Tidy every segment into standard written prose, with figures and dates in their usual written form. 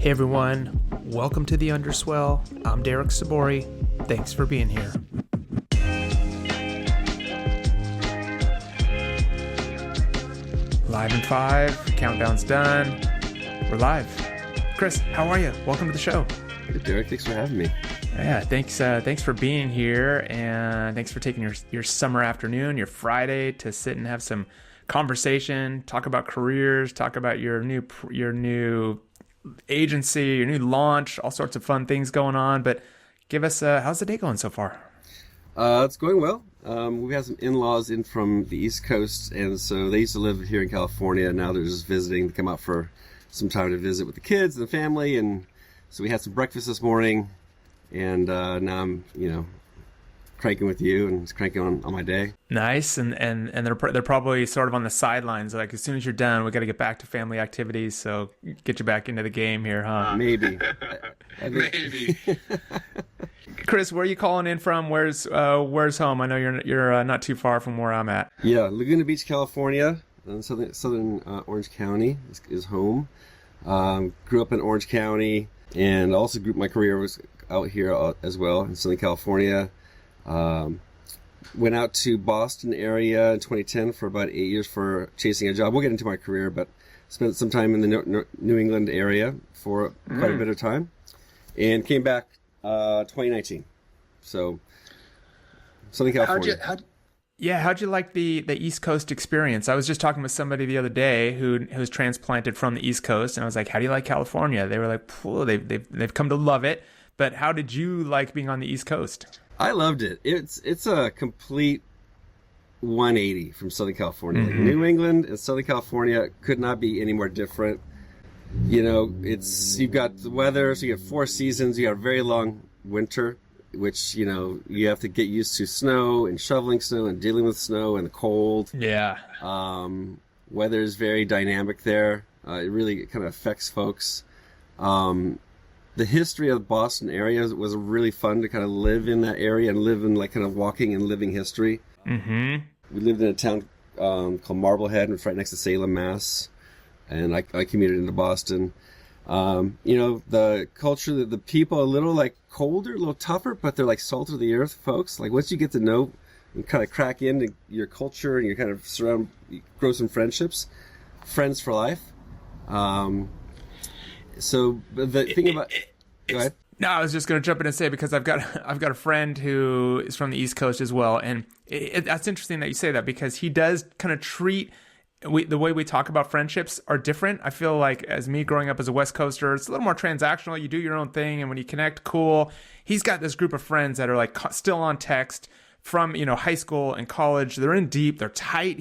Hey everyone, welcome to the Underswell. I'm Derek Sabori. Thanks for being here. Live in 5, countdown's done. We're live. Chris, how are you? Welcome to the show. Hey Derek, thanks for having me. Yeah, thanks for being here, and thanks for taking your summer afternoon, your Friday, to sit and have some conversation, talk about careers, talk about your new agency, your new launch, all sorts of fun things going on. But give us, how's the day going so far? It's going well. We've had some in-laws in from the East Coast, and so they used to live here in California. Now they're just visiting to come out for some time to visit with the kids and the family. And so we had some breakfast this morning, and now I'm, cranking with you and cranking on my day. Nice. And they're probably sort of on the sidelines. Like, as soon as you're done, we got to get back to family activities. So get you back into the game here, huh? Maybe. Maybe. Chris, where are you calling in from? Where's home? I know you're not too far from where I'm at. Yeah, Laguna Beach, California, in southern Orange County is home. Grew up in Orange County, and also my career was out here as well in Southern California. Went out to Boston area in 2010 for about 8 years for chasing a job. We'll get into my career, but spent some time in the New England area for quite a bit of time, and came back 2019. So Southern California. How'd you like the East Coast experience? I was just talking with somebody the other day who was transplanted from the East Coast, and I was like, "How do you like California?" They were like, "They've come to love it." But how did you like being on the East Coast? I loved it. It's a complete 180 from Southern California. Mm-hmm. New England and Southern California could not be any more different. You've got the weather, so you have 4 seasons. You got a very long winter, which, you have to get used to snow and shoveling snow and dealing with snow and the cold. Yeah. Weather is very dynamic there. It really kind of affects folks. The history of the Boston area was really fun to kind of live in that area and live in like kind of walking and living history. Mm-hmm. We lived in a town called Marblehead, right next to Salem, Mass. And I commuted into Boston. The culture, the people, a little like colder, a little tougher, but they're like salt of the earth folks. Like once you get to know and kind of crack into your culture and you kind of grow some friendships, friends for life. So the thing about, go ahead. No, I was just going to jump in and say, because I've got a friend who is from the East Coast as well, and that's interesting that you say that, because he does kind of treat the way we talk about friendships are different. I feel like, as me growing up as a West Coaster, it's a little more transactional. You do your own thing, and when you connect, cool. He's got this group of friends that are like still on text from high school and college. They're in deep. They're tight.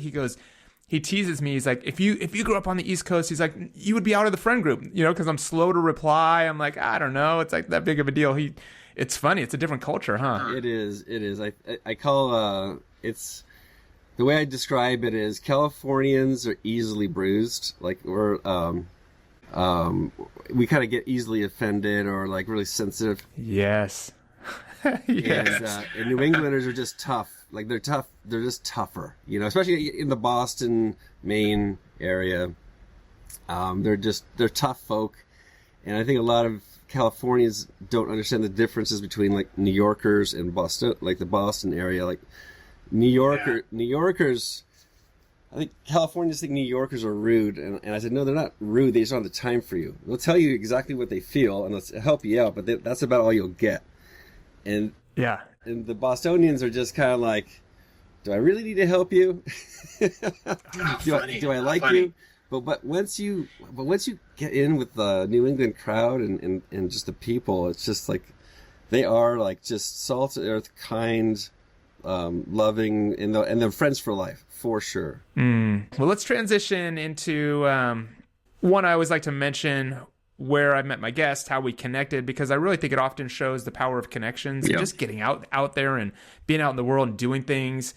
He teases me. He's like, if you grew up on the East Coast, he's like, you would be out of the friend group, because I'm slow to reply. I'm like, I don't know. It's like that big of a deal. It's funny. It's a different culture, huh? It is. I call it's the way I describe it is Californians are easily bruised. Like we kind of get easily offended or like really sensitive. Yes. Yes. And New Englanders are just tough. Like they're tough. They're just tougher, especially in the Boston, Maine area. They're tough folk. And I think a lot of Californians don't understand the differences between like New Yorkers and Boston, like the Boston area. Like New Yorkers, I think Californians think New Yorkers are rude. And I said, no, they're not rude. They just don't have the time for you. They'll tell you exactly what they feel and they'll help you out. But that's about all you'll get. And yeah. And the Bostonians are just kind of like, do I really need to help you? Do I like you? But once you get in with the New England crowd and just the people, it's just like they are like just salt of the earth, kind, loving, and they're friends for life for sure. Well, let's transition into one I always like to mention, where I met my guest, how we connected, because I really think it often shows the power of connections and just getting out there and being out in the world and doing things.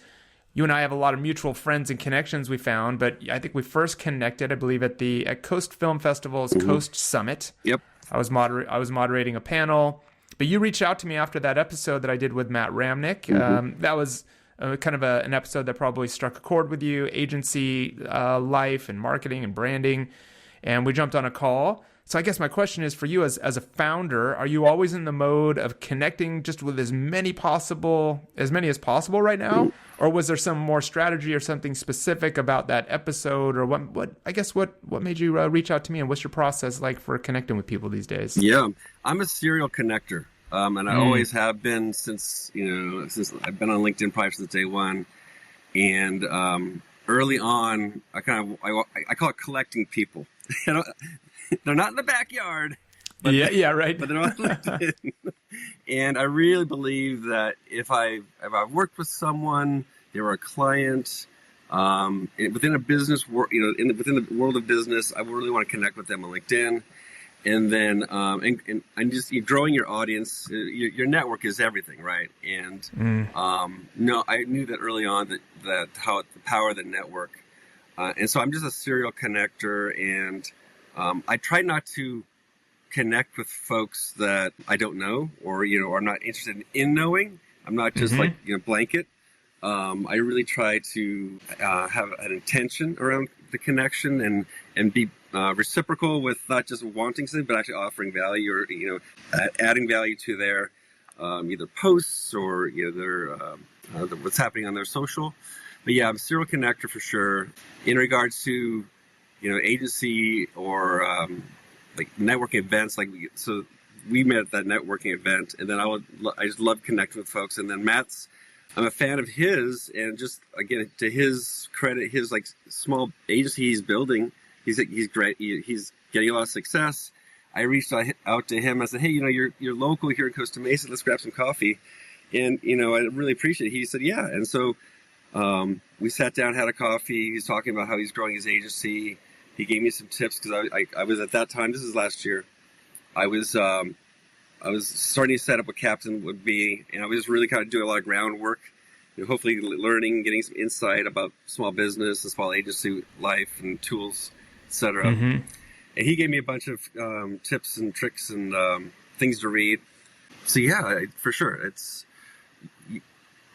You and I have a lot of mutual friends and connections we found, but I think we first connected, I believe, at Coast Film Festival's Coast Summit. Yep. I was moderating a panel, but you reached out to me after that episode that I did with Matt Ramnick. That was kind of an episode that probably struck a chord with you, agency life and marketing and branding. And we jumped on a call So I guess my question is for you as a founder, are you always in the mode of connecting just with as many as possible right now? Or was there some more strategy or something specific about that episode, or what made you reach out to me, and what's your process like for connecting with people these days? Yeah, I'm a serial connector. And I always have been since I've been on LinkedIn probably since day one. And early on, I call it collecting people. They're not in the backyard. But right. But they're on LinkedIn. And I really believe that if I've worked with someone, they were a client, within a business, within the world of business, I really want to connect with them on LinkedIn. And then, and just growing your audience, your network is everything, right? And no, I knew that early on that how the power of the network, and so I'm just a serial connector, and I try not to connect with folks that I don't know or I'm not interested in knowing. I'm not just blanket. I really try to have an intention around the connection and be reciprocal with not just wanting something, but actually offering value or adding value to their either posts or their what's happening on their social. But yeah, I'm a serial connector for sure. In regards to agency or like networking events, so we met at that networking event, and then I just love connecting with folks. And then I'm a fan of his, and just again to his credit, his small agency he's building, he's great. He's getting a lot of success. I reached out to him. I said, hey, you're local here in Costa Mesa. Let's grab some coffee. And I really appreciate it. He said, yeah. And so we sat down, had a coffee. He's talking about how he's growing his agency. He gave me some tips because I was at that time. This is last year. I was starting to set up what Captain would be, and I was really kind of doing a lot of groundwork, hopefully learning, getting some insight about small business and small agency life and tools, etc. And he gave me a bunch of tips and tricks and things to read. So yeah, for sure, it's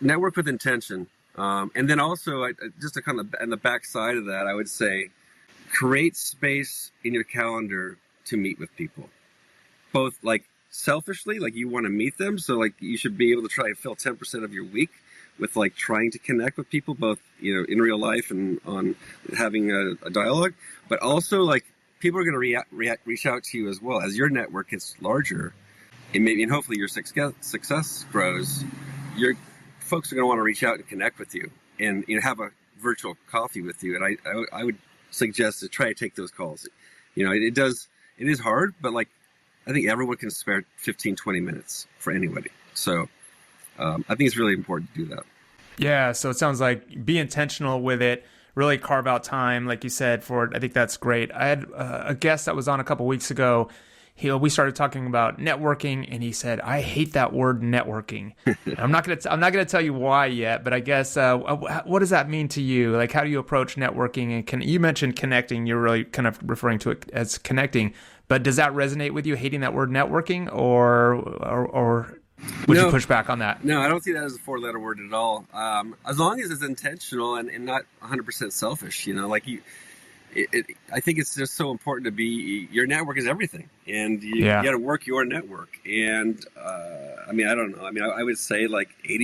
network with intention, and then also just to kind of on the back side of that, I would say create space in your calendar to meet with people, both selfishly, you want to meet them, so you should be able to try and fill 10% of your week with trying to connect with people, both in real life and on having a dialogue, but also people are going to reach out to you as well as your network gets larger, and hopefully your success grows. Your folks are going to want to reach out and connect with you and have a virtual coffee with you, and I would suggest to try to take those calls. It is hard, but I think everyone can spare 15-20 minutes for anybody. So I think it's really important to do that. Yeah, so it sounds like be intentional with it, really carve out time, like you said, for it. I think that's great. I had a guest that was on a couple weeks ago. We started talking about networking, and he said, "I hate that word networking." I'm not gonna tell you why yet, but I guess what does that mean to you? How do you approach networking? And you mentioned connecting. You're really kind of referring to it as connecting, but does that resonate with you? Hating that word networking, or would you push back on that? No, I don't see that as a 4-letter word at all. As long as it's intentional and not 100% selfish, I think it's just so important to be, your network is everything, and you got to work your network. And I don't know. I would say 80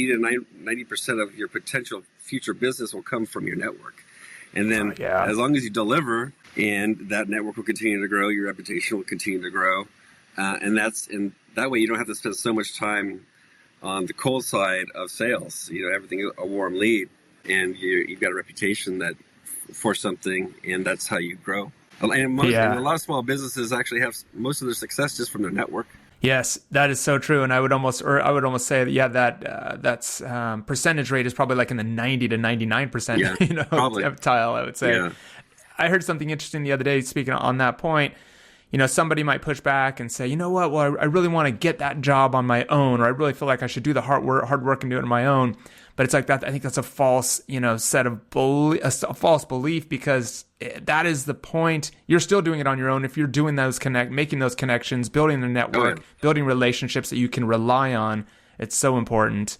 to 90% of your potential future business will come from your network. And then as long as you deliver, and that network will continue to grow, your reputation will continue to grow. And that way you don't have to spend so much time on the cold side of sales. Everything is a warm lead, and you've got a reputation for something, and that's how you grow. And a lot of small businesses actually have most of their success just from their network. Yes, that is so true, and I would almost say that that's percentage rate is probably in the 90 to 99% tile, I would say. Yeah. I heard something interesting the other day. Speaking on that point, somebody might push back and say, you know what? Well, I really want to get that job on my own, or I really feel like I should do the hard work and do it on my own. But it's that. I think that's a false, set of a false belief, because that is the point. You're still doing it on your own if you're doing making those connections, building the network, building relationships that you can rely on. It's so important.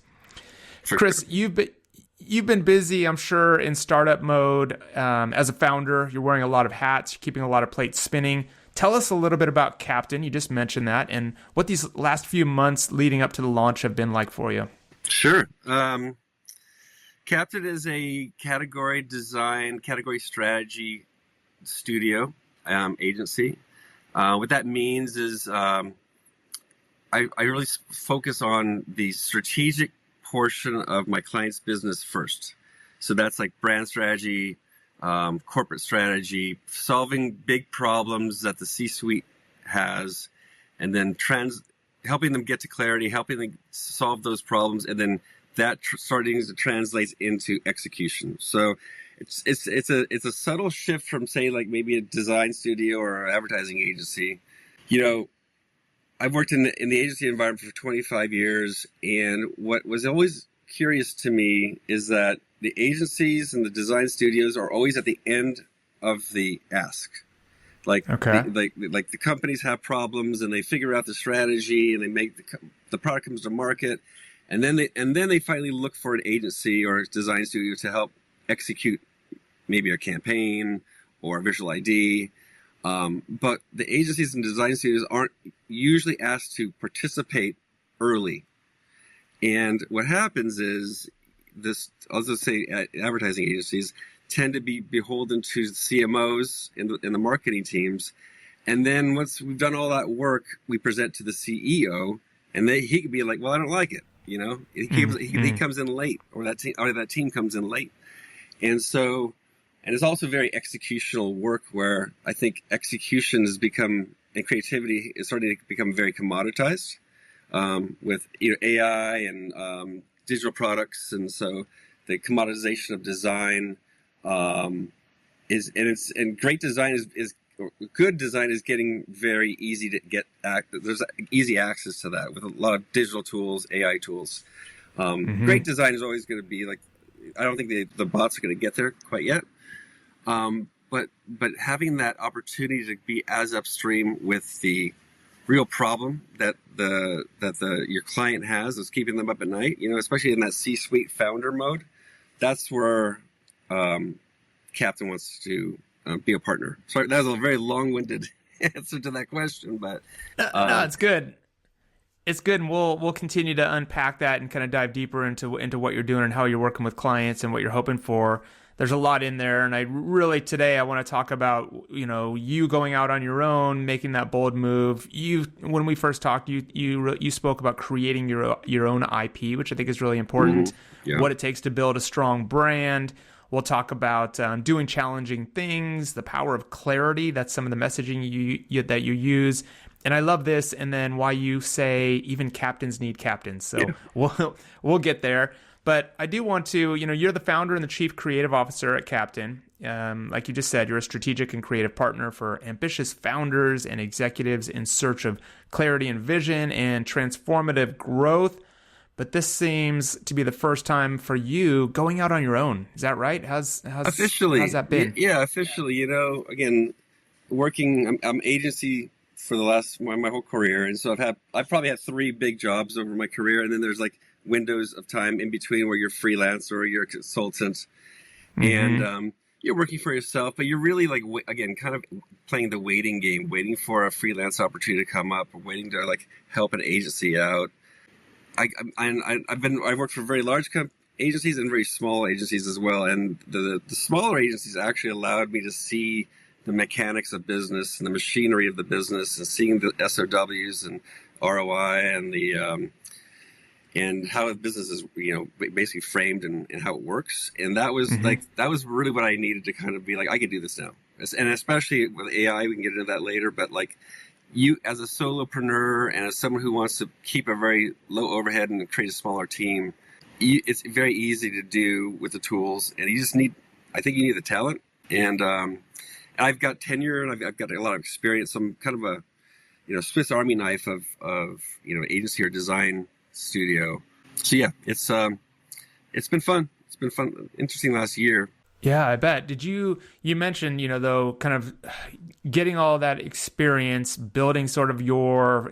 Chris, you've been busy, I'm sure, in startup mode as a founder. You're wearing a lot of hats. You're keeping a lot of plates spinning. Tell us a little bit about Captain. You just mentioned that, and what these last few months leading up to the launch have been like for you. Sure. Captain is a category design, category strategy studio agency. What that means is I really focus on the strategic portion of my client's business first. So that's like brand strategy, corporate strategy, solving big problems that the C-suite has, and then helping them get to clarity, helping them solve those problems, and then that starting to translate into execution. So it's a subtle shift from, say, like maybe a design studio or an advertising agency. I've worked in the agency environment for 25 years, and what was always curious to me is that the agencies and the design studios are always at the end of the ask. Like, okay. The companies have problems, and they figure out the strategy, and they make the product comes to market, and then they finally look for an agency or a design studio to help execute maybe a campaign or a visual ID. But the agencies and design studios aren't usually asked to participate early. And what happens is I'll just say advertising agencies tend to be beholden to CMOs in the marketing teams. And then once we've done all that work, we present to the CEO, and he could be like, well, I don't like it. He comes in late, or that team comes in late. And it's also very executional work, where I think execution has become, and creativity is starting to become very commoditized with AI and digital products. And so the commoditization of design great design is good design is getting very easy to get. There's easy access to that with a lot of digital tools, AI tools. Great design is always going to be like, I don't think the bots are going to get there quite yet. But having that opportunity to be as upstream with the real problem that your client has that's keeping them up at night, especially in that C-suite founder mode, that's where Captain wants to be a partner. Sorry, that was a very long-winded answer to that question, but no, it's good. It's good, and we'll continue to unpack that and kind of dive deeper into what you're doing and how you're working with clients and what you're hoping for. There's a lot in there, and today I want to talk about you going out on your own, making that bold move. When we first talked, you spoke about creating your own IP, which I think is really important. Yeah. What it takes to build a strong brand. We'll talk about doing challenging things, the power of clarity. That's some of the messaging that you use. And I love this. And then why you say even captains need captains. So yeah. We'll get there. But I do want to, you're the founder and the chief creative officer at Captain. Like you just said, you're a strategic and creative partner for ambitious founders and executives in search of clarity and vision and transformative growth. But this seems to be the first time for you going out on your own. Is that right? How's that been? Yeah, officially. Again, working, I'm agency for my whole career, and so I've probably had 3 big jobs over my career, and then there's like windows of time in between where you're freelance or you're a consultant, and you're working for yourself, but you're really like again kind of playing the waiting game, waiting for a freelance opportunity to come up, or waiting to like help an agency out. I've worked for very large agencies and very small agencies as well, and the smaller agencies actually allowed me to see the mechanics of business and the machinery of the business, and seeing the SOWs and ROI and the and how the business is basically framed and how it works. And that was that was really what I needed to kind of be like, I can do this now. And especially with AI, we can get into that later, but like, you as a solopreneur and as someone who wants to keep a very low overhead and create a smaller team, it's very easy to do with the tools, and you need the talent. And I've got tenure, and I've got a lot of experience. So I'm kind of a Swiss Army knife of agency or design studio. So yeah, it's been fun. It's been fun, interesting last year. Yeah, I bet. Did you mentioned, though, kind of getting all that experience, building sort of your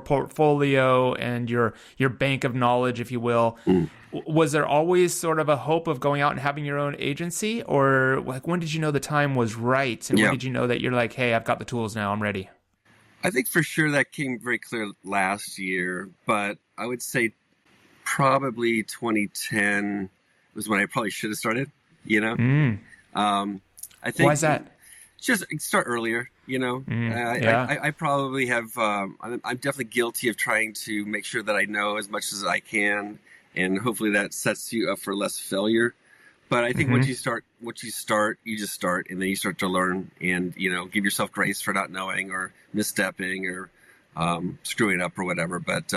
portfolio and your bank of knowledge, if you will. Was there always sort of a hope of going out and having your own agency, or like when did you know the time was right, and when Yeah. did you know that you're like, hey, I've got the tools now, I'm ready? I think for sure that came very clear last year, but I would say probably 2010 was when I probably should have started, you know? Mm. I Why think is that? just start earlier, you know? Yeah. I probably have, I'm definitely guilty of trying to make sure that I know as much as I can, and hopefully that sets you up for less failure. But I think Hmm. once you start, you just start, and then you start to learn, and give yourself grace for not knowing or misstepping or screwing up or whatever. But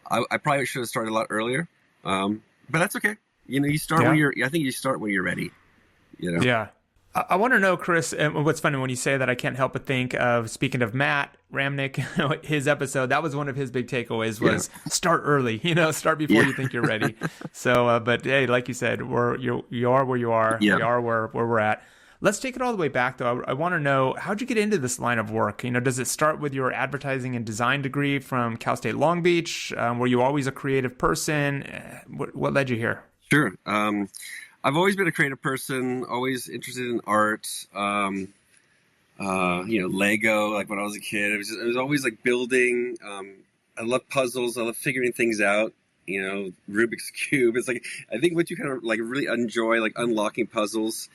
I probably should have started a lot earlier. But that's okay. You start when Yeah. you're. I think you start when you're ready. You know. Yeah. I want to know, Chris, and what's funny when you say that, I can't help but think of, speaking of Matt Ramnick, his episode, that was one of his big takeaways Yeah. was start early, start before Yeah. you think you're ready. So, but hey, like you said, you are where you are. Yeah. We are where we're at. Let's take it all the way back, though. I want to know, how'd you get into this line of work? Does it start with your advertising and design degree from Cal State Long Beach? Were you always a creative person? What led you here? Sure. I've always been a creative person, always interested in art. Lego, like when I was a kid, it was always like building. I love puzzles. I love figuring things out. Rubik's Cube. It's like, I think what you kind of like really enjoy, like unlocking puzzles,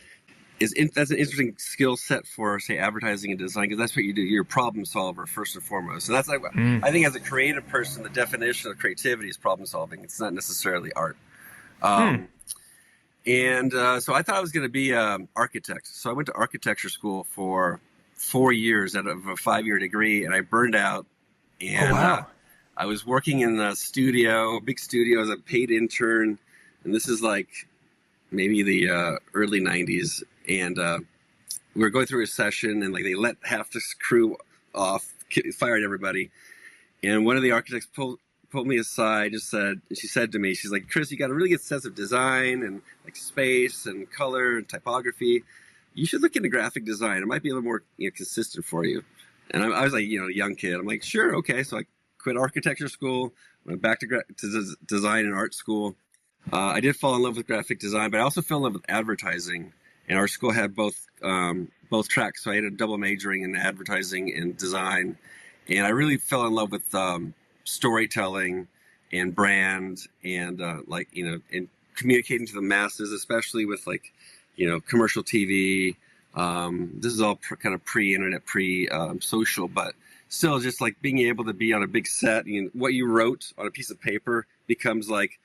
that's an interesting skill set for, say, advertising and design, because that's what you do. You're a problem solver first and foremost. So that's like, I think as a creative person, the definition of creativity is problem solving. It's not necessarily art. So I thought I was going to be an architect. So I went to architecture school for 4 years out of a 5-year degree, and I burned out. And Oh, wow. I was working in a big studio as a paid intern. And this is like maybe the early 90s. And we were going through a session, and like they let half this crew off, fired everybody. And one of the architects pulled me aside, she said to me, she's like, Chris, you got a really good sense of design and like space and color and typography. You should look into graphic design. It might be a little more consistent for you. And I was like, a young kid. I'm like, sure, okay. So I quit architecture school, went back to design and art school. I did fall in love with graphic design, but I also fell in love with advertising. And our school had both tracks. So I had a double majoring in advertising and design. And I really fell in love with storytelling and brand and and communicating to the masses, especially with commercial TV. This is all kind of pre-internet, pre-social, but still just like being able to be on a big set. What you wrote on a piece of paper becomes like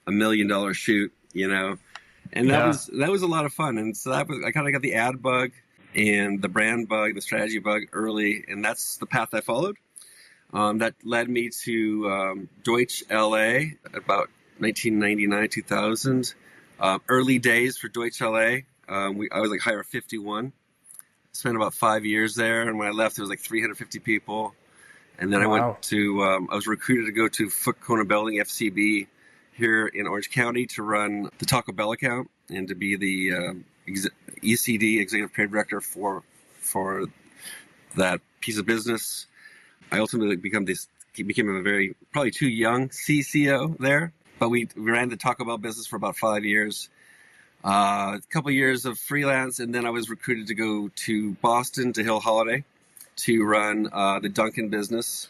$1 million shoot, and that was a lot of fun. And so I kind of got the ad bug and the brand bug, the strategy bug early, and that's the path I followed. That led me to Deutsch LA about 1999, 2000. Early days for Deutsch LA. I was like hire 51. Spent about 5 years there, and when I left, there was like 350 people. And then Wow. I was recruited to go to Foot Kona Building, FCB, here in Orange County to run the Taco Bell account and to be the ECD, Executive Creative Director, for that piece of business. I ultimately became a very, probably too young CCO there, but we ran the Taco Bell business for about 5 years. A couple of years of freelance, and then I was recruited to go to Boston to Hill Holiday to run the Dunkin' business.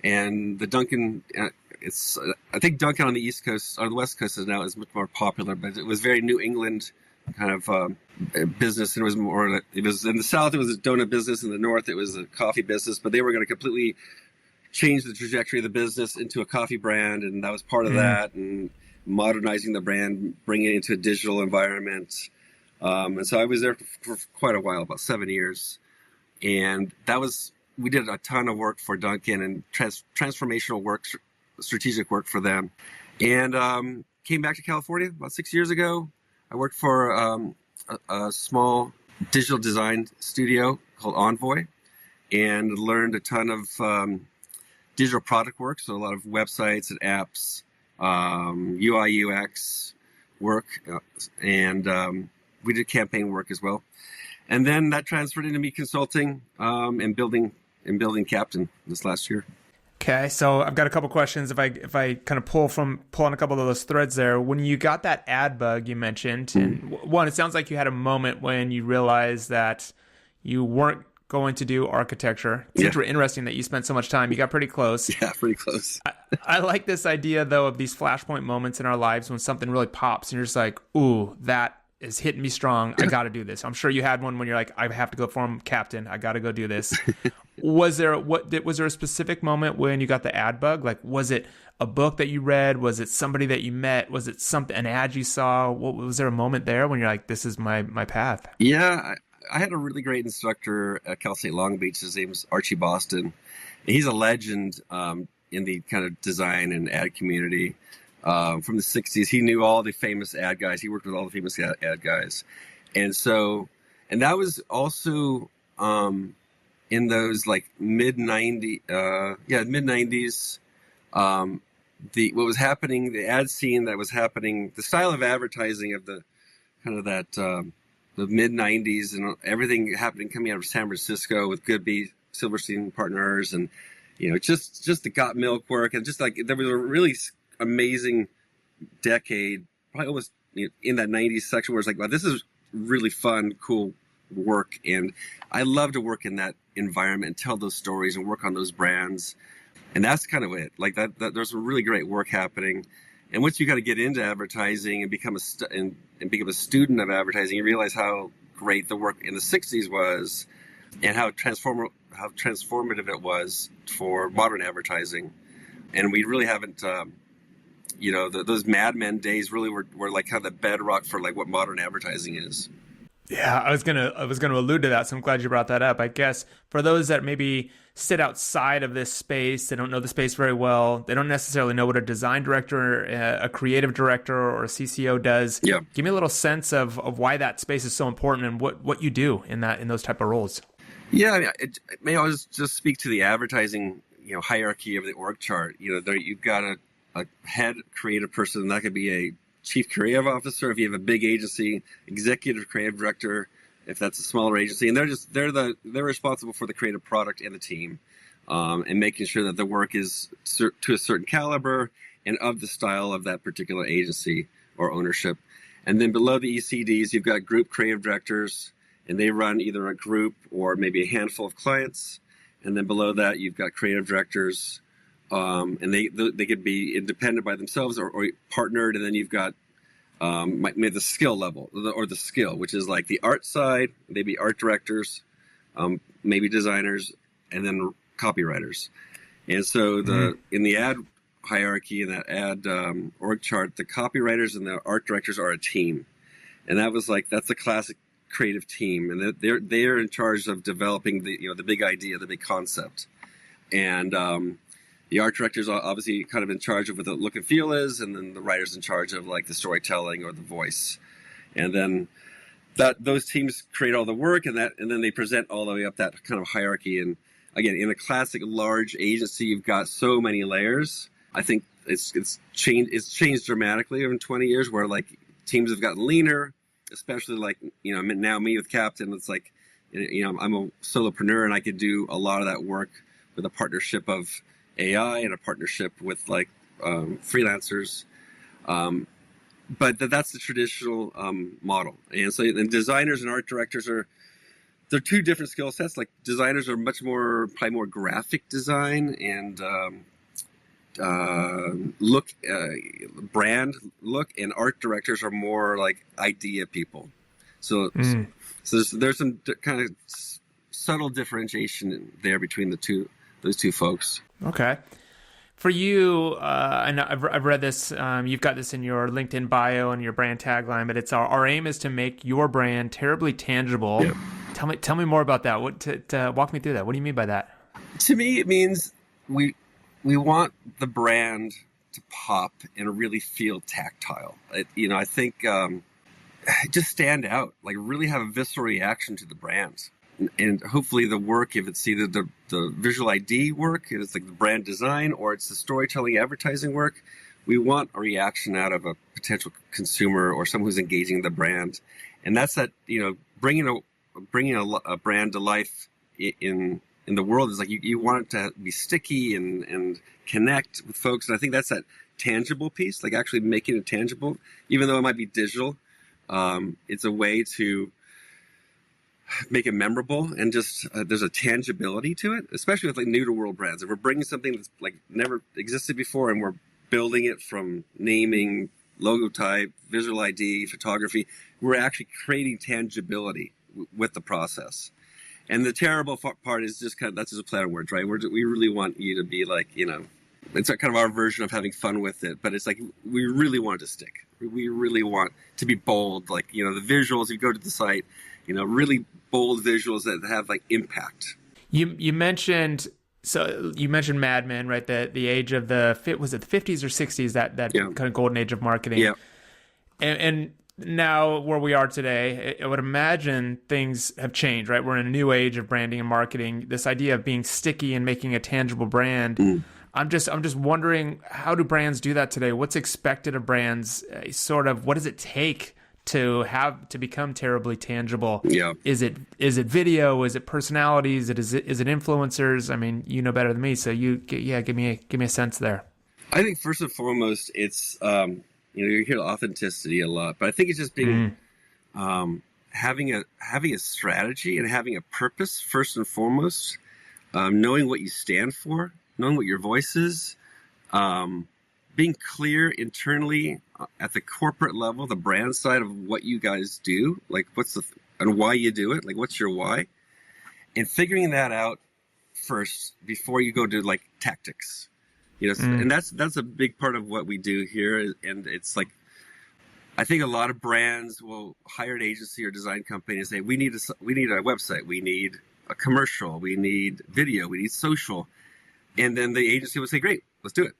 And the Dunkin', I think Dunkin' on the East Coast or the West Coast is much more popular, but it was very New England kind of business. And it was in the South, it was a donut business. In the North, it was a coffee business. But they were going to completely change the trajectory of the business into a coffee brand, and that was part of that. And modernizing the brand, bringing it into a digital environment. And so I was there for quite a while, about 7 years. And we did a ton of work for Dunkin' and transformational work, strategic work for them. And came back to California about 6 years ago. I worked for a small digital design studio called Envoy and learned a ton of digital product work. So a lot of websites and apps, UI, UX work, and we did campaign work as well. And then that transferred into me consulting and building Captain this last year. Okay, so I've got a couple questions. If I kind of pull on a couple of those threads there, when you got that ad bug you mentioned, and one, it sounds like you had a moment when you realized that you weren't going to do architecture. It's interesting that you spent so much time. You got pretty close. Yeah, pretty close. I like this idea though of these flashpoint moments in our lives when something really pops and you're just like, ooh, that is hitting me strong. I got to do this. I'm sure you had one when you're like, I have to go form captain. I got to go do this. Was there a specific moment when you got the ad bug? Like, was it a book that you read? Was it somebody that you met? Was it an ad you saw? Was there a moment there when you're like, this is my path? Yeah, I had a really great instructor at Cal State Long Beach. His name's Archie Boston. He's a legend in the kind of design and ad community. From the 60s, he knew all the famous ad guys. He worked with all the famous ad guys. And that was also in those like mid 90s. What was happening, the ad scene that was happening, the style of advertising of the kind of that the mid 90s and everything happening coming out of San Francisco with Goodby, Silverstein Partners, and just the Got Milk work, and just like there was a really amazing decade, probably almost in that 90s section where it's like, wow, this is really fun, cool work. And I love to work in that environment and tell those stories and work on those brands. And that's kind of it. Like that there's some really great work happening. And once you got to get into advertising and become a student of advertising, you realize how great the work in the 60s was and how transformative it was for modern advertising. And we really haven't, those Mad Men days really were like kind of the bedrock for like what modern advertising is. Yeah, I was gonna allude to that, so I'm glad you brought that up. I guess for those that maybe sit outside of this space, they don't know the space very well. They don't necessarily know what a design director, a creative director, or a CCO does. Yeah. Give me a little sense of why that space is so important and what you do in those type of roles. Yeah, may I just speak to the advertising, hierarchy of the org chart. There you've got a head creative person, that could be a chief creative officer if you have a big agency, executive creative director if that's a smaller agency, and they're responsible for the creative product and the team, and making sure that the work is to a certain caliber and of the style of that particular agency or ownership. And then below the ECDs, you've got group creative directors, and they run either a group or maybe a handful of clients. And then below that, you've got creative directors, and they could be independent by themselves or partnered. And then you've got maybe the skill level or the skill, which is like the art side, maybe art directors, maybe designers, and then copywriters. And so in the ad hierarchy, in that ad org chart, the copywriters and the art directors are a team. And that's a classic creative team, and they're in charge of developing the big idea, the big concept. And the art directors are obviously kind of in charge of what the look and feel is, and then the writers in charge of like the storytelling or the voice. And then those teams create all the work, and then they present all the way up that kind of hierarchy. And again, in a classic large agency, you've got so many layers. I think it's changed dramatically over 20 years, where like teams have gotten leaner, especially like now me with Captain. It's like I'm a solopreneur, and I could do a lot of that work with a partnership of AI and a partnership with like freelancers. But that's the traditional model. And so designers and art directors they're two different skill sets. Like designers are probably more graphic design and brand look, and art directors are more like idea people. So there's some kind of subtle differentiation there between those two folks. Okay. For you, I know I've read this. You've got this in your LinkedIn bio and your brand tagline, but it's our aim is to make your brand terribly tangible. Yeah. Tell me more about that. Walk me through that. What do you mean by that? To me, it means we want the brand to pop and really feel tactile. I think just stand out, like really have a visceral reaction to the brand. And hopefully the work, if it's either the visual ID work, it's like the brand design, or it's the storytelling advertising work, we want a reaction out of a potential consumer or someone who's engaging the brand. And that's bringing a brand to life in in the world is like you want it to be sticky and connect with folks. And I think that's that tangible piece, like actually making it tangible, even though it might be digital. It's a way to make it memorable, and just there's a tangibility to it, especially with like new to world brands. If we're bringing something that's like never existed before and we're building it from naming, logo type, visual ID, photography, we're actually creating tangibility with the process. And the terrible part is just that's just a play on words, right? We really want you to be like, it's kind of our version of having fun with it, but it's like we really want it to stick. We really want to be bold, like, the visuals, you go to the site, really bold visuals that have like impact. You mentioned Mad Men, right? The age of was it the 50s or 60s, that kind of golden age of marketing. Yeah. And now where we are today, I would imagine things have changed, right? We're in a new age of branding and marketing. This idea of being sticky and making a tangible brand. I'm just wondering, how do brands do that today? What's expected of brands? What does it take to become terribly tangible? Yeah. Is it video? Is it personalities? Is it influencers? I mean, you know better than me, so give me a sense there. I think first and foremost, it's you hear authenticity a lot, but I think it's just being having a strategy and having a purpose first and foremost, knowing what you stand for, knowing what your voice is, being clear internally at the corporate level, the brand side of what you guys do, like and why you do it, like what's your why, and figuring that out first before you go to like tactics. And that's a big part of what we do here. And it's like, I think a lot of brands will hire an agency or design company and say, we need a website, we need a commercial, we need video, we need social. And then the agency will say, great, let's do it.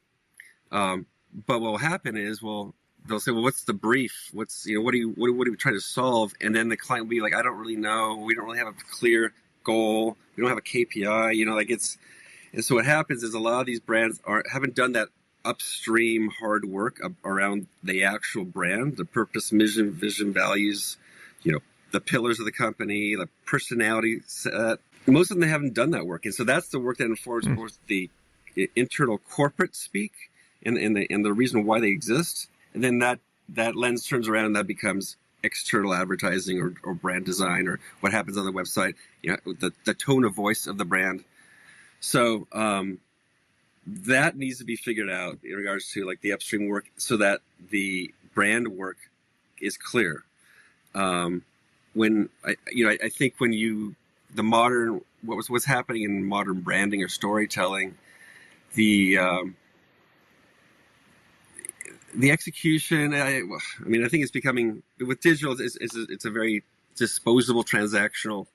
But what will happen is, they'll say, well, what's the brief? What are we trying to solve? And then the client will be like, I don't really know. We don't really have a clear goal. We don't have a KPI, and so what happens is a lot of these brands haven't done that upstream hard work around the actual brand, the purpose, mission, vision, values, the pillars of the company, the personality set. Most of them haven't done that work. And so that's the work that informs both the internal corporate speak and the reason why they exist. And then that lens turns around and that becomes external advertising or brand design, or what happens on the website, the tone of voice of the brand. So that needs to be figured out in regards to like the upstream work, so that the brand work is clear. When I think when the modern what's happening in modern branding or storytelling, the execution. I think it's becoming, with digital, it's a very disposable, transactional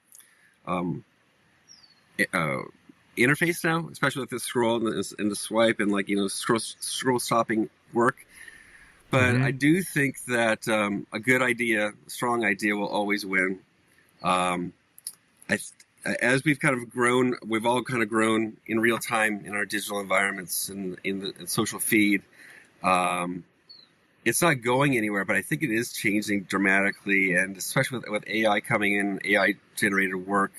interface now, especially with the scroll and the swipe and scroll stopping work. But I do think that a good idea, a strong idea, will always win. As we've kind of grown, we've all kind of grown in real time in our digital environments and in the social feed. It's not going anywhere, but I think it is changing dramatically, and especially with AI coming in, AI generated work,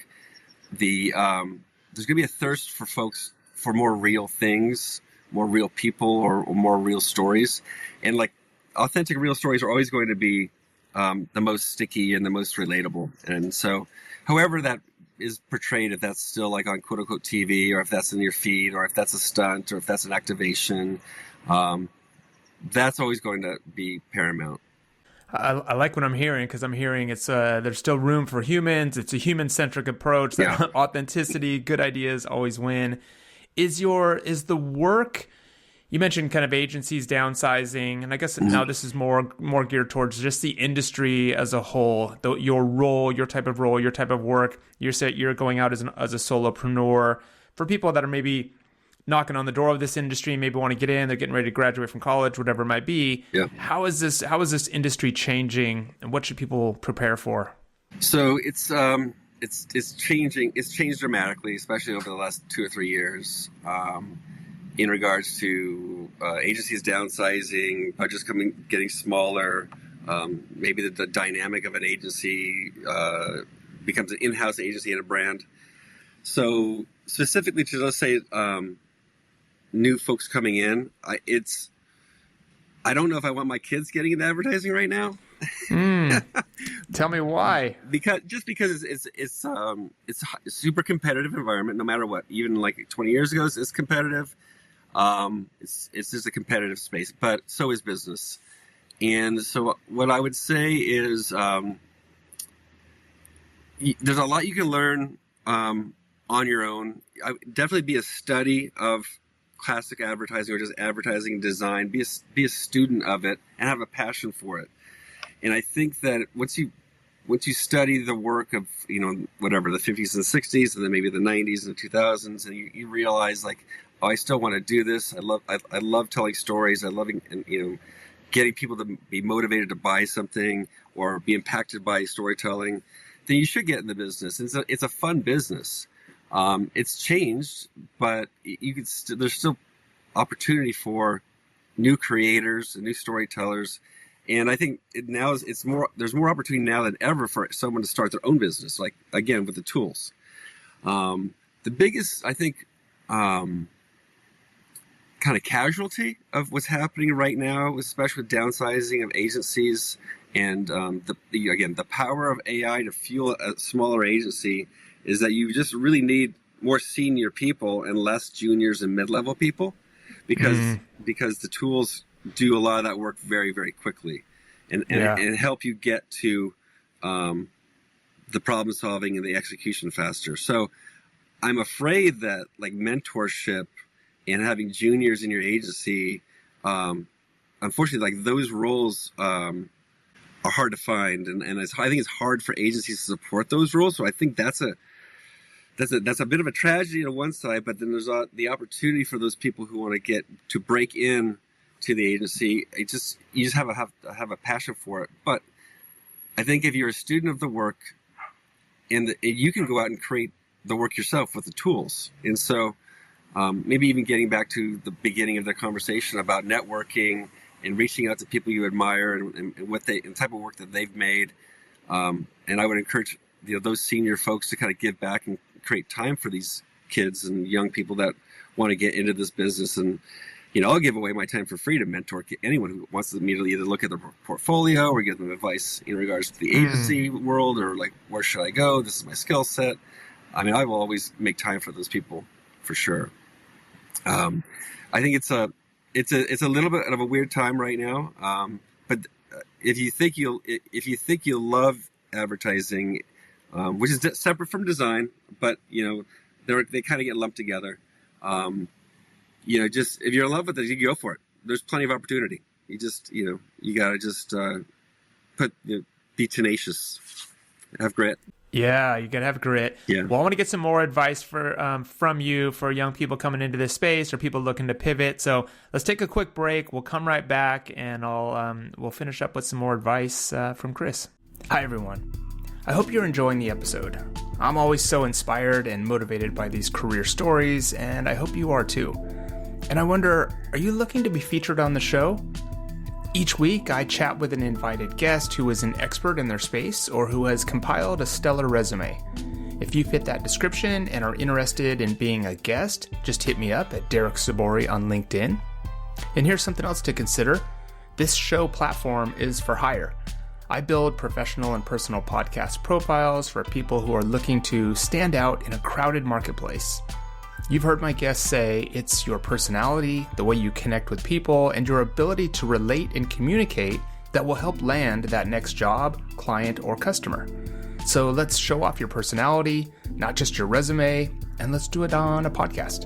there's going to be a thirst for folks for more real things, more real people, or more real stories. And like authentic real stories are always going to be the most sticky and the most relatable. And so however that is portrayed, if that's still like on quote unquote TV, or if that's in your feed, or if that's a stunt, or if that's an activation, that's always going to be paramount. I like what I'm hearing, because I'm hearing it's there's still room for humans. It's a human-centric approach. That authenticity, good ideas always win. Is the work, you mentioned kind of agencies downsizing, and I guess now this is more geared towards just the industry as a whole. Your role, your type of work. You're going out as a solopreneur. For people that are maybe knocking on the door of this industry, maybe want to get in, they're getting ready to graduate from college, whatever it might be. Yeah. How is this industry changing, and what should people prepare for? So it's changing. It's changed dramatically, especially over the last 2 or 3 years, in regards to agencies downsizing, budgets getting smaller. Maybe the dynamic of an agency becomes an in-house agency and a brand. So specifically to, let's say, new folks coming in, I don't know if I want my kids getting into advertising right now. Tell me why. Because it's a super competitive environment, no matter what. Even like 20 years ago, it's competitive. It's just a competitive space, but so is business. And so what I would say is there's a lot you can learn on your own. Definitely be a study of classic advertising or just advertising design. Be a student of it and have a passion for it. And I think that once you study the work of, whatever, the 50s and 60s, and then maybe the 90s and the 2000s, and you realize like, oh, I still want to do this. I love telling stories. I love, getting people to be motivated to buy something or be impacted by storytelling. Then you should get in the business. It's a fun business. It's changed, but there's still opportunity for new creators and new storytellers. And I think there's more opportunity now than ever for someone to start their own business, like, again, with the tools. The biggest, I think, kind of casualty of what's happening right now, especially with downsizing of agencies and the power of AI to fuel a smaller agency, is that you just really need more senior people and less juniors and mid-level people, because the tools do a lot of that work very, very quickly and help you get to the problem solving and the execution faster. So I'm afraid that like mentorship and having juniors in your agency, unfortunately, like those roles are hard to find, and I think it's hard for agencies to support those roles. So I think that's a bit of a tragedy on one side, but then there's the opportunity for those people who want to get to break in to the agency. You just have a passion for it. But I think if you're a student of the work, and you can go out and create the work yourself with the tools, and so. Maybe even getting back to the beginning of the conversation about networking and reaching out to people you admire and the type of work that they've made. And I would encourage those senior folks to kind of give back and create time for these kids and young people that want to get into this business. And I'll give away my time for free to mentor anyone who wants to immediately either look at their portfolio or give them advice in regards to the agency world, or like, where should I go? This is my skill set. I mean, I will always make time for those people for sure. I think it's a little bit of a weird time right now. But if you think you'll love advertising, which is separate from design, but they kind of get lumped together. Just if you're in love with it, you go for it. There's plenty of opportunity. You just you gotta just be tenacious, have grit. Yeah, you gotta have grit. Yeah. Well, I want to get some more advice from you for young people coming into this space or people looking to pivot. So let's take a quick break. We'll come right back, and we'll finish up with some more advice from Chris. Hi, everyone. I hope you're enjoying the episode. I'm always so inspired and motivated by these career stories, and I hope you are too. And I wonder, are you looking to be featured on the show? Each week, I chat with an invited guest who is an expert in their space or who has compiled a stellar resume. If you fit that description and are interested in being a guest, just hit me up at Derek Sabori on LinkedIn. And here's something else to consider. This show platform is for hire. I build professional and personal podcast profiles for people who are looking to stand out in a crowded marketplace. You've heard my guests say it's your personality, the way you connect with people, and your ability to relate and communicate that will help land that next job, client, or customer. So let's show off your personality, not just your resume, and let's do it on a podcast.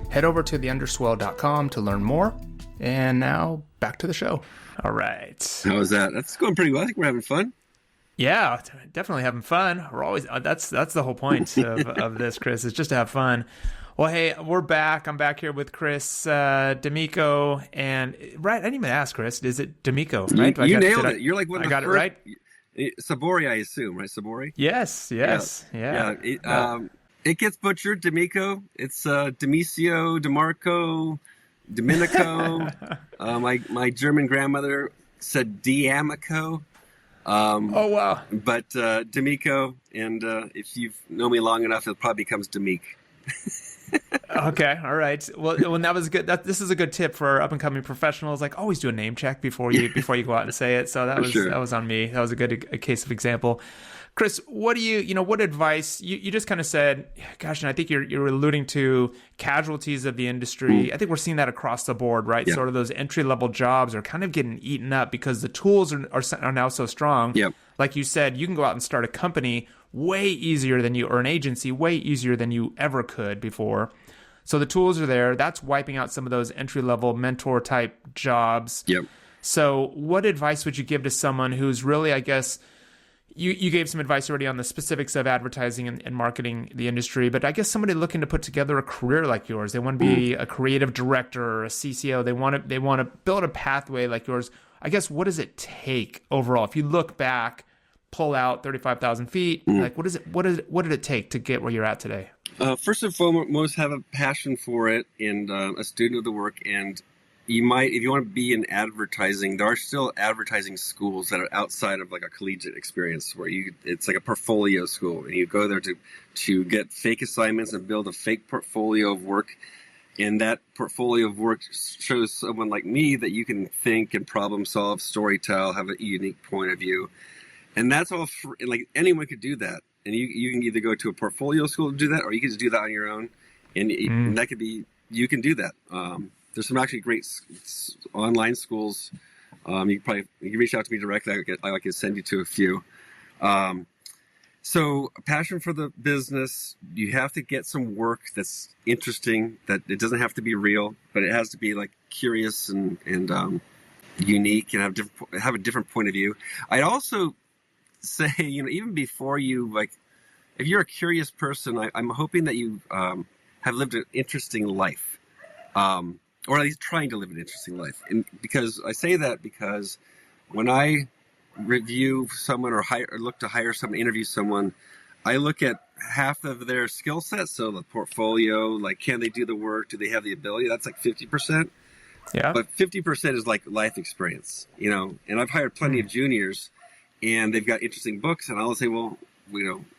Head over to theunderswell.com to learn more. And now back to the show. All right. How was that? That's going pretty well. I think we're having fun. Yeah, definitely having fun. We're always that's the whole point of this, Chris, is just to have fun. Well, hey, we're back. I'm back here with Chris D'Amico, and right, I didn't even ask, Chris. Is it D'Amico? Right? You nailed it. You're like one of the first. I got it right. Sabori, I assume, right? Sabori. Yes. Yeah. It gets butchered. D'Amico. It's Demisio, DeMarco, Domenico. My German grandmother said D'Amico. Oh wow! But D'Amico, and if you've known me long enough, it probably becomes D'Amic. Okay, all right. Well, that was good. This is a good tip for up and coming professionals. Like, always do a name check before you go out and say it. So For sure. that was on me. That was a case of example. Chris, what do what advice you just kind of said? Gosh, and I think you're alluding to casualties of the industry. I think we're seeing that across the board, right? Yeah. Sort of those entry level jobs are kind of getting eaten up because the tools are now so strong. Yep. Like you said, you can go out and start a company way easier than or an agency way easier than you ever could before. So the tools are there. That's wiping out some of those entry-level mentor type jobs. Yep. So what advice would you give to someone who's really, I guess, you gave some advice already on the specifics of advertising and marketing the industry, but I guess somebody looking to put together a career like yours, they want to be a creative director or a CCO. They want to build a pathway like yours. I guess, what does it take overall? If you look back, pull out 35,000 feet, like what did it take to get where you're at today? First and foremost, have a passion for it and a student of the work. And you might, if you want to be in advertising, there are still advertising schools that are outside of like a collegiate experience where it's like a portfolio school, and you go there to get fake assignments and build a fake portfolio of work. And that portfolio of work shows someone like me that you can think and problem solve, storytell, have a unique point of view. And that's all free. Like, anyone could do that. And you can either go to a portfolio school to do that, or you can just do that on your own. And that could be, you can do that. There's some actually great online schools. You can reach out to me directly. I can send you to a few. So a passion for the business. You have to get some work that's interesting, that it doesn't have to be real, but it has to be like curious and unique, and have a different point of view. I'd also say, even before you, like, if you're a curious person, I'm hoping that you have lived an interesting life, or at least trying to live an interesting life. And because I say that because when I review someone or look to hire someone, interview someone, I look at half of their skill set. So the portfolio, like, can they do the work? Do they have the ability? That's like 50%. Yeah. But 50% is like life experience, and I've hired plenty of juniors, and they've got interesting books, and I'll say, well,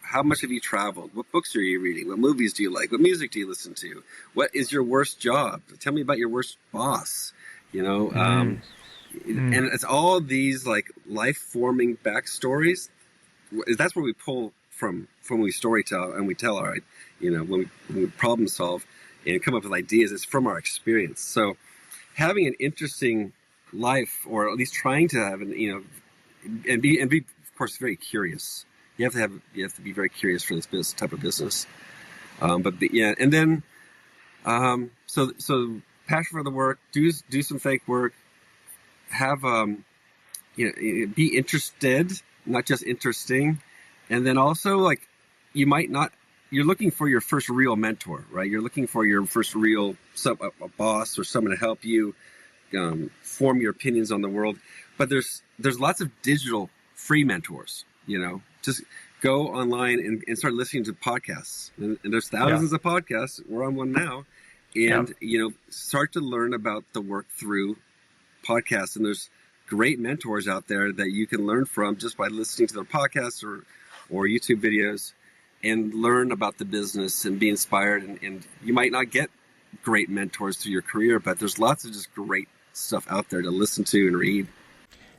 how much have you traveled? What books are you reading? What movies do you like? What music do you listen to? What is your worst job? Tell me about your worst boss, And it's all these like life-forming backstories. That's where we pull from when we storytell and we tell our, when we problem solve and come up with ideas. It's from our experience. So having an interesting life, or at least trying to have and be of course very curious. You have to be very curious for this type of business. And then so passion for the work, do some fake work, have be interested, not just interesting, and then also, like, you're looking for your first real mentor, right? You're looking for your first real a boss or someone to help you form your opinions on the world. But there's lots of digital free mentors. Just go online and start listening to podcasts. And there's thousands of podcasts. We're on one now, and start to learn about the work through podcasts. And there's great mentors out there that you can learn from just by listening to their podcasts or YouTube videos, and learn about the business and be inspired. And you might not get great mentors through your career, but there's lots of just great stuff out there to listen to and read.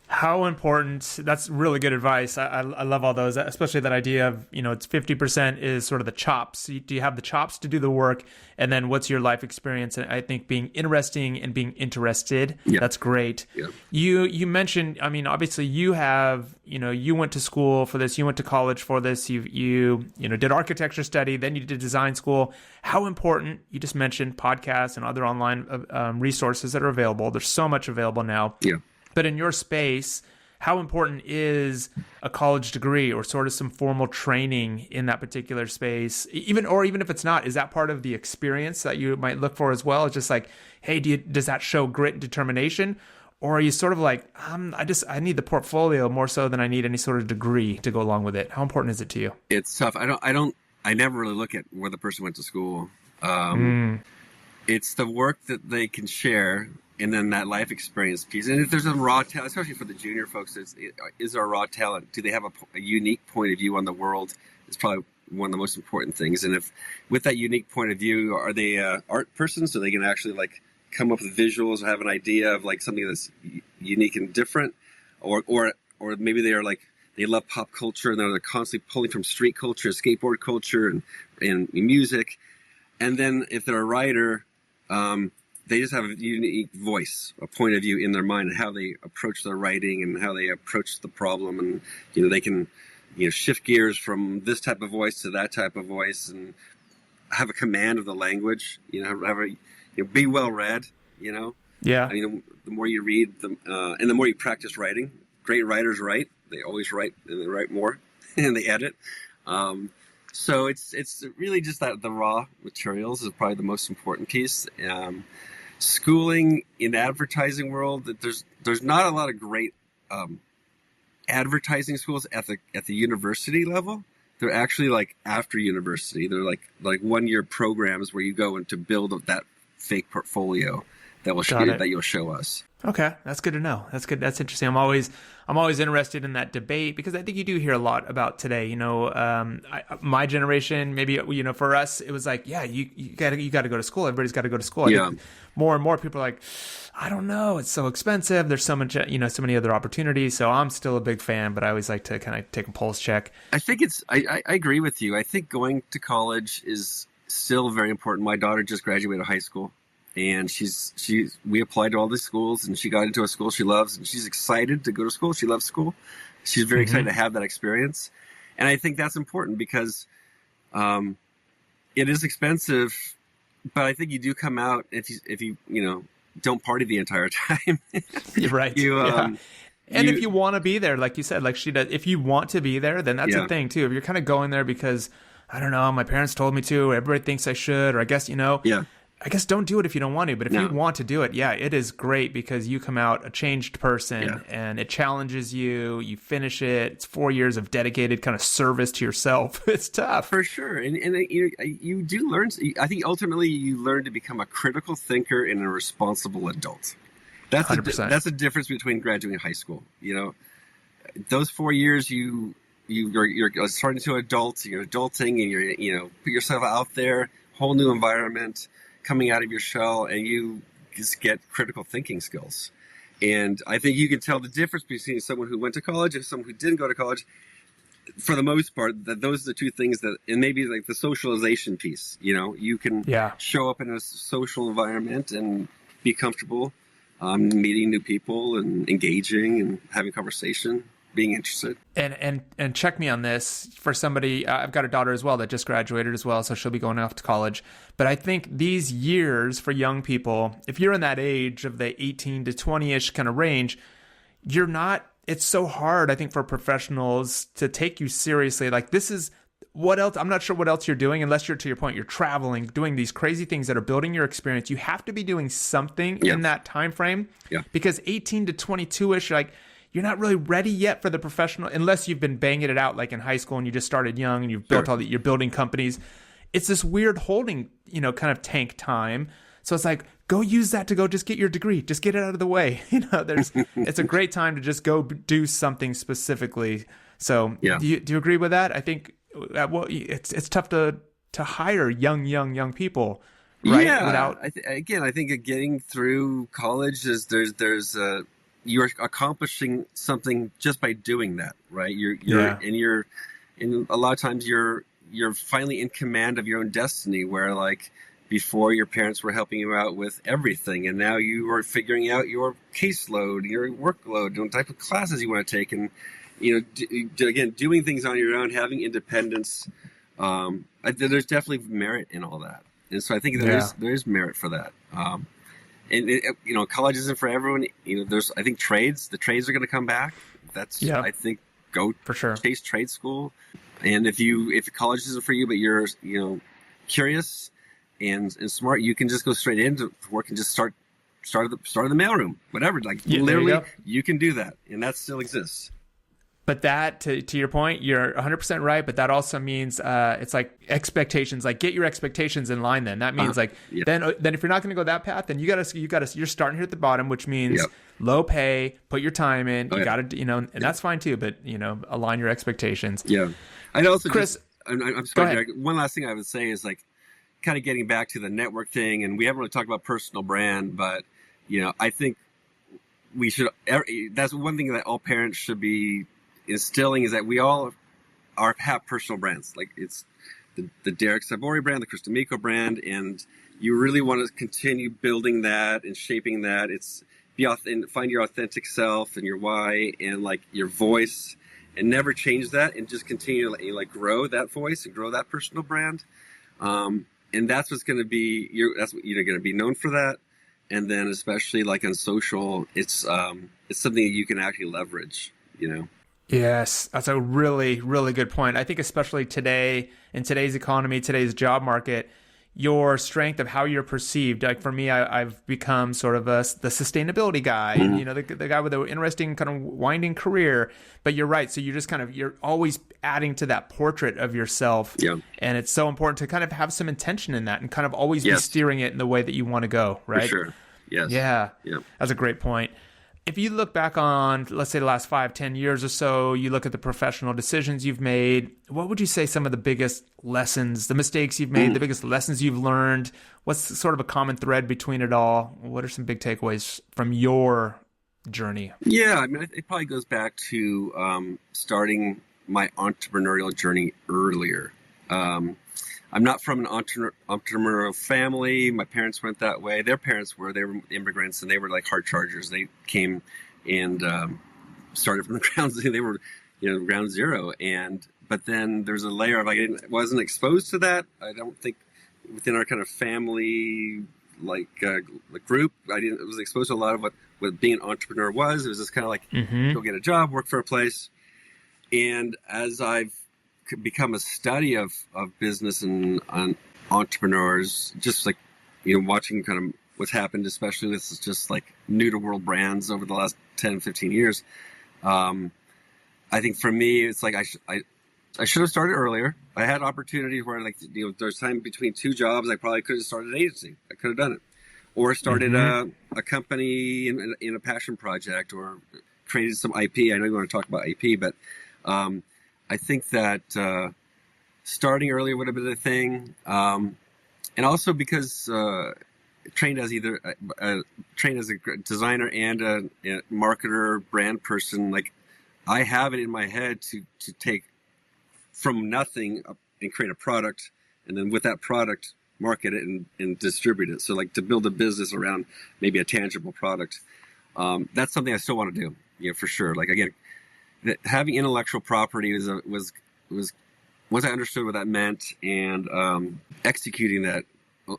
How important, that's really good advice. I love all those, especially that idea of, it's 50% is sort of the chops. Do you have the chops to do the work? And then what's your life experience? And I think being interesting and being interested, that's great. Yeah. You mentioned, obviously you have, you went to school for this, you went to college for this, you did architecture study, then you did design school. How important, you just mentioned podcasts and other online resources that are available. There's so much available now. Yeah. But in your space, how important is a college degree or sort of some formal training in that particular space? Even if it's not, is that part of the experience that you might look for as well? It's just like, hey, does that show grit and determination? Or are you sort of like, I need the portfolio more so than I need any sort of degree to go along with it? How important is it to you? It's tough. I never really look at where the person went to school. It's the work that they can share, and then that life experience piece. And if there's a raw talent, especially for the junior folks, is there a raw talent? Do they have a unique point of view on the world? It's probably one of the most important things. And if with that unique point of view, are they art persons, so they can actually like come up with visuals or have an idea of like something that's unique and different, or maybe they are like they love pop culture and they're constantly pulling from street culture, skateboard culture, and music. And then if they're a writer, they just have a unique voice, a point of view in their mind, and how they approach their writing and how they approach the problem. And, they can, shift gears from this type of voice to that type of voice and have a command of the language, be well read, Yeah. I mean, the more you read, and the more you practice writing. Great writers write. They always write, and they write more, and they edit. So it's really just that the raw materials is probably the most important piece. Schooling in the advertising world, there's not a lot of great advertising schools at the university level. They're actually like after university. They're like 1 year programs where you go and to build up that fake portfolio that you'll show us. Okay, that's good to know. That's good. That's interesting. I'm always interested in that debate because I think you do hear a lot about today. My generation, maybe for us, it was like, yeah, you got to go to school. Everybody's got to go to school. I think more and more people are like, I don't know, it's so expensive. There's so much, so many other opportunities. So I'm still a big fan, but I always like to kind of take a pulse check. I think I agree with you. I think going to college is still very important. My daughter just graduated high school. And we applied to all these schools, and she got into a school she loves, and she's excited to go to school. She loves school. She's very excited to have that experience. And I think that's important because it is expensive, but I think you do come out if you don't party the entire time. You're right. And if you want to be there, like you said, like she does, if you want to be there, then that's a thing too. If you're kind of going there because, I don't know, my parents told me to, or everybody thinks I should, or I guess, I guess don't do it if you don't want to, but if you want to do it, it is great because you come out a changed person and it challenges you. You finish it. It's 4 years of dedicated kind of service to yourself. It's tough. For sure. And you do learn. I think ultimately you learn to become a critical thinker and a responsible adult. That's 100%. That's the difference between graduating high school. Those 4 years you're starting to adult, you're adulting and you're put yourself out there, whole new environment, coming out of your shell, and you just get critical thinking skills. And I think you can tell the difference between someone who went to college and someone who didn't go to college. For the most part, that those are the two things that, and maybe like the socialization piece, you can show up in a social environment and be comfortable, meeting new people and engaging and having conversation, being interested. And check me on this for somebody. I've got a daughter as well that just graduated as well, so she'll be going off to college. But I think these years for young people, if you're in that age of the 18 to 20-ish kind of range, it's so hard, I think, for professionals to take you seriously. Like, this is what else? I'm not sure what else you're doing unless you're, to your point, you're traveling, doing these crazy things that are building your experience. You have to be doing something in that time frame because 18 to 22-ish, like, you're not really ready yet for the professional, unless you've been banging it out like in high school and you just started young and you've built you're building companies. It's this weird holding, kind of tank time. So it's like, go use that to go just get your degree, just get it out of the way. It's a great time to just go do something specifically. So do you agree with that? I think it's tough to hire young people, right? Yeah. I think getting through college is there's you're accomplishing something just by doing that, right? And a lot of times you're finally in command of your own destiny, where like before your parents were helping you out with everything, and now you are figuring out your caseload, your workload, what type of classes you want to take, and again, doing things on your own, having independence. There's definitely merit in all that, and so I think there is merit for that. And college isn't for everyone. There's, I think, trades. The trades are going to come back. That's, I think, go for sure. Chase trade school. And if college isn't for you, but you're, curious and smart, you can just go straight into work and just start at the mailroom, whatever. Like literally, you can do that, and that still exists. But that, to your point, you're 100% right. But that also means it's like expectations. Like, get your expectations in line. Then that means then if you're not going to go that path, then you're starting here at the bottom, which means low pay. Put your time in. You got to and that's fine too. But align your expectations. Yeah, I'd also Chris. I'm Go sorry, ahead. Derek. One last thing I would say is like kind of getting back to the network thing, and we haven't really talked about personal brand, but I think we should. That's one thing that all parents should be instilling is that we all have personal brands. Like it's the Derek Sabori brand, the Krista Miko brand, and you really want to continue building that and shaping that. It's find your authentic self and your why and like your voice, and never change that, and just continue to like grow that voice and grow that personal brand. And that's what's going to be that's what you're going to be known for that. And then especially like on social, it's something that you can actually leverage. Yes, that's a really, really good point. I think especially today, in today's economy, today's job market, your strength of how you're perceived. Like for me, I've become sort of the sustainability guy, and the guy with an interesting kind of winding career. But you're right. So you're always adding to that portrait of yourself. Yeah. And it's so important to kind of have some intention in that and kind of always be Yes. steering it in the way that you want to go. Right. For sure. Yes. Yeah. Yeah. That's a great point. If you look back on, let's say, the last 5-10 years or so, you look at the professional decisions you've made, what would you say some of the biggest lessons, the mistakes you've made, the biggest lessons you've learned? What's sort of a common thread between it all? What are some big takeaways from your journey? Yeah, I mean, it probably goes back to starting my entrepreneurial journey earlier. I'm not from an entrepreneurial family. My parents weren't that way. Their parents were. They were immigrants, and they were like hard chargers. They came and started from the ground. They were, ground zero. But then there's a layer of I wasn't exposed to that. I don't think within our kind of family group, I was exposed to a lot of what being an entrepreneur was. It was just kind of like go get a job, work for a place. And as I've become a study of business and entrepreneurs, just like watching kind of what's happened, especially with just like new to world brands over the last 10-15 years. I think for me it's like I should have started earlier. I had opportunities where there's time between two jobs. I probably could have started an agency. I could have done it, or started a company in a passion project, or created some IP. I know you want to talk about IP, but I think that starting earlier would have been a thing, and also because trained as a designer and a marketer, brand person. Like I have it in my head to take from nothing and create a product, and then with that product market it and distribute it. So like to build a business around maybe a tangible product. That's something I still want to do, for sure. Like again, having intellectual property was once I understood what that meant, and executing that,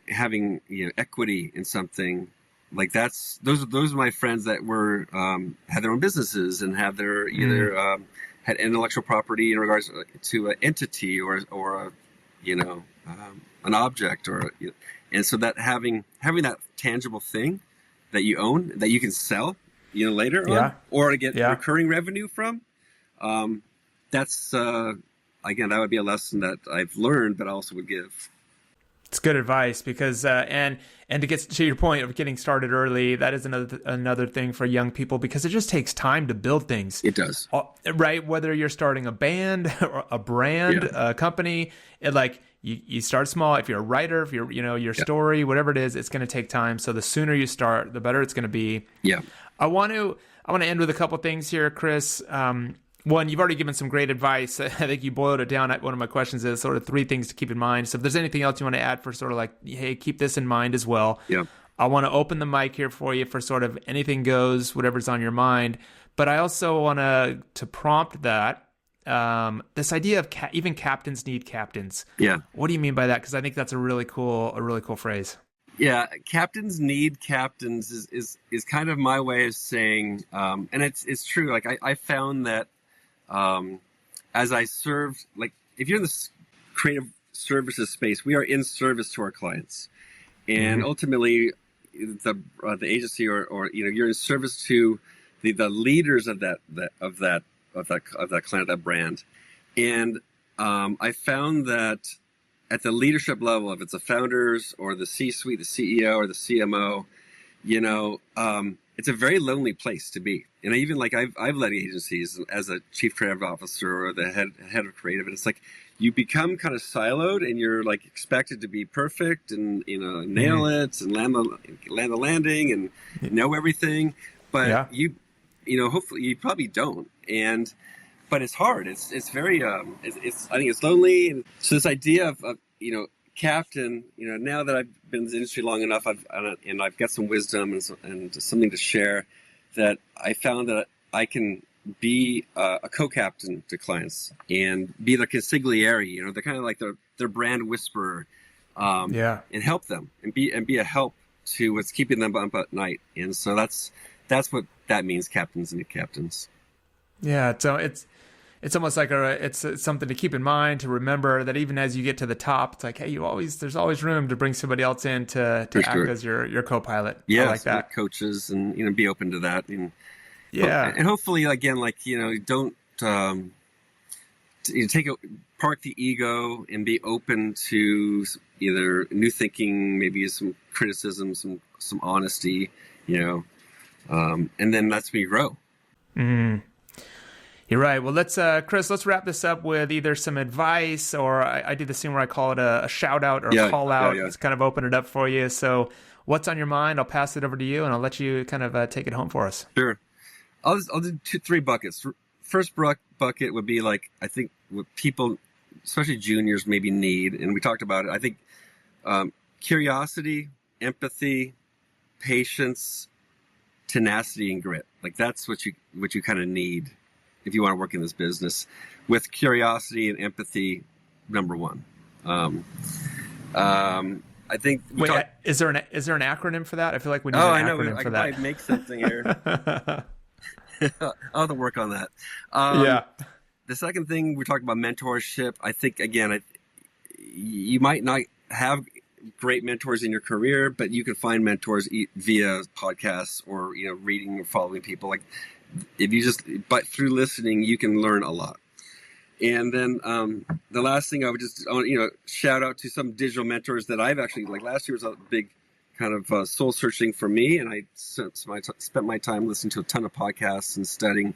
having equity in something like those are my friends that were had their own businesses and have their either had intellectual property in regards to an entity or an object, and so that having that tangible thing that you own that you can sell later on, or to get recurring revenue from. That's again, that would be a lesson that I've learned, but I also would give. It's good advice because and to get to your point of getting started early, that is another thing for young people, because it just takes time to build things. It does, right? Whether you're starting a band or a brand, a company, you start small. If you're a writer, if you're your story, whatever it is, it's going to take time. So the sooner you start, the better it's going to be. Yeah. I want to end with a couple things here, Chris. One, you've already given some great advice. I think you boiled it down. One of my questions is sort of 3 things to keep in mind. So if there's anything else you want to add for sort of like, hey, keep this in mind as well. Yeah. I want to open the mic here for you for sort of anything goes, whatever's on your mind. But I also want to prompt that, this idea of even captains need captains. Yeah. What do you mean by that? Because I think that's a really cool phrase. Yeah, captains need captains is kind of my way of saying, and it's true. Like I found that as I served, like if you're in the creative services space, we are in service to our clients, and ultimately the agency or you're in service to the leaders of that client, that brand, and I found that at the leadership level, if it's the founders or the C-suite, the CEO or the CMO, it's a very lonely place to be. And I've led agencies as a chief creative officer or the head of creative, and it's like you become kind of siloed, and you're like expected to be perfect and nail it and land the landing and know everything. But hopefully you probably don't. But it's hard. It's very I think it's lonely. And so this idea of captain, now that I've been in this industry long enough, I've got some wisdom and something to share, that I found that I can be a co-captain to clients and be their consigliere. They're kind of like their brand whisperer, and help them and be a help to what's keeping them up at night. And so that's what that means, captains and captains. Yeah, so it's almost like it's something to keep in mind, to remember that even as you get to the top, it's like, hey, there's always room to bring somebody else in to act as your co-pilot. Yeah, I like that. Coaches, and be open to that. And and hopefully, again, don't park the ego and be open to either new thinking, maybe some criticism, some honesty, and then that's me grow. Mm-hmm. You're right. Well, Chris, let's wrap this up with either some advice, or I do this thing where I call it a shout out or a call out. Let's kind of open it up for you. So what's on your mind? I'll pass it over to you, and I'll let you kind of take it home for us. Sure. I'll do 3 buckets. First bucket would be I think what people, especially juniors, maybe need, and we talked about it. I think curiosity, empathy, patience, tenacity, and grit. That's what you kind of need if you want to work in this business, with curiosity and empathy, number one. I think. Is there an acronym for that? I feel like we need an acronym for that. I make something here. I'll have to work on that. The second thing, we talked about mentorship. I think, again, you might not have great mentors in your career, but you can find mentors via podcasts or reading or following people. If you but through listening, you can learn a lot. And then the last thing I would shout out to some digital mentors that I've actually, last year was a big kind of soul searching for me, and I spent my time listening to a ton of podcasts and studying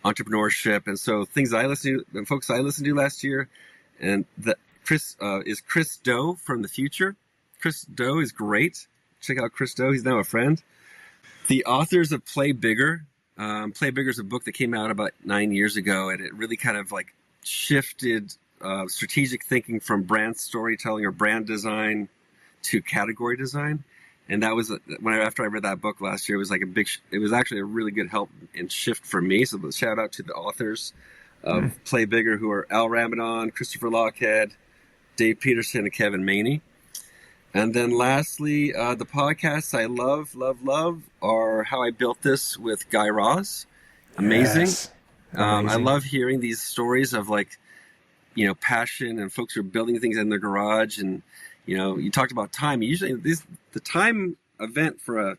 entrepreneurship. And so things I listened to, and folks I listened to last year, and that Chris Do from the future. Chris Do is great. Check out Chris Do. He's now a friend. The authors of Play Bigger. Play Bigger is a book that came out about 9 years ago, and it really kind of shifted strategic thinking from brand storytelling or brand design to category design. And that was after I read that book last year, it was it was actually a really good help and shift for me. So shout out to the authors of Play Bigger, who are Al Ramadan, Christopher Lochhead, Dave Peterson, and Kevin Maney. And then lastly, the podcasts I love are How I Built This with Guy Raz. Amazing. Yes. I love hearing these stories of passion and folks who are building things in their garage. And, you talked about time. Usually the time event for a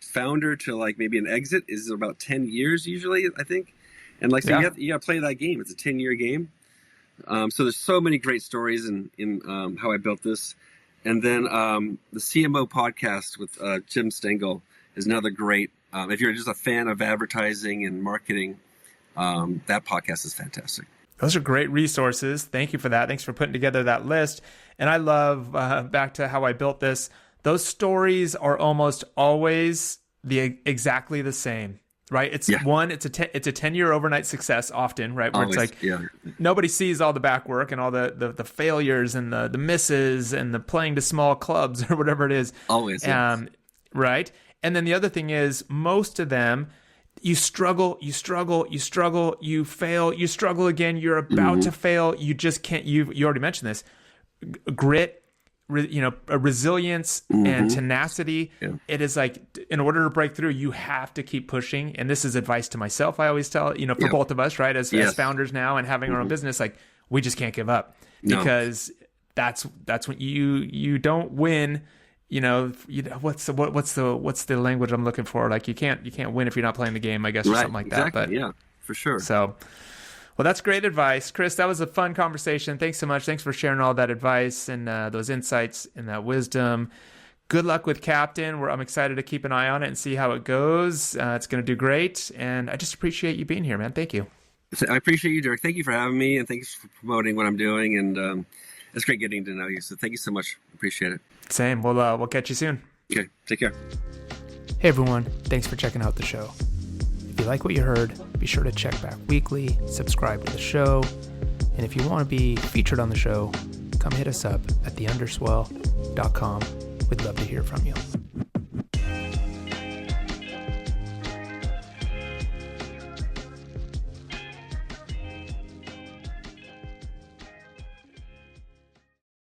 founder to maybe an exit is about 10 years usually, I think. And you got to play that game. It's a 10-year game. So there's so many great stories in How I Built This. And then the CMO podcast with Jim Stengel is another great. If you're just a fan of advertising and marketing, that podcast is fantastic. Those are great resources. Thank you for that. Thanks for putting together that list. And I love, back to How I Built This, those stories are almost always exactly the same. Right. It's a 10-year overnight success often. Right. Where Always, it's nobody sees all the back work and all the failures and the misses and the playing to small clubs or whatever it is. Always. Yes. Right. And then the other thing is, most of them, you struggle, you fail, you struggle again. You're about to fail. You just can't. You already mentioned this. Grit. Resilience and tenacity. Yeah. It is in order to break through, you have to keep pushing. And this is advice to myself. I always tell, for both of us, right? As founders now and having our own business, we just can't give up because that's when you don't win. What's the language I'm looking for? You can't win if you're not playing the game, I guess, or something like that. But yeah, for sure. So, well, that's great advice. Chris, that was a fun conversation. Thanks so much. Thanks for sharing all that advice and those insights and that wisdom. Good luck with Captain. I'm excited to keep an eye on it and see how it goes. It's going to do great. And I just appreciate you being here, man. Thank you. I appreciate you, Dirk. Thank you for having me, and thanks for promoting what I'm doing. And it's great getting to know you. So thank you so much. Appreciate it. Same. We'll catch you soon. Okay. Take care. Hey everyone. Thanks for checking out the show. If you like what you heard, be sure to check back weekly, subscribe to the show, and if you want to be featured on the show, come hit us up at theunderswell.com. We'd love to hear from you.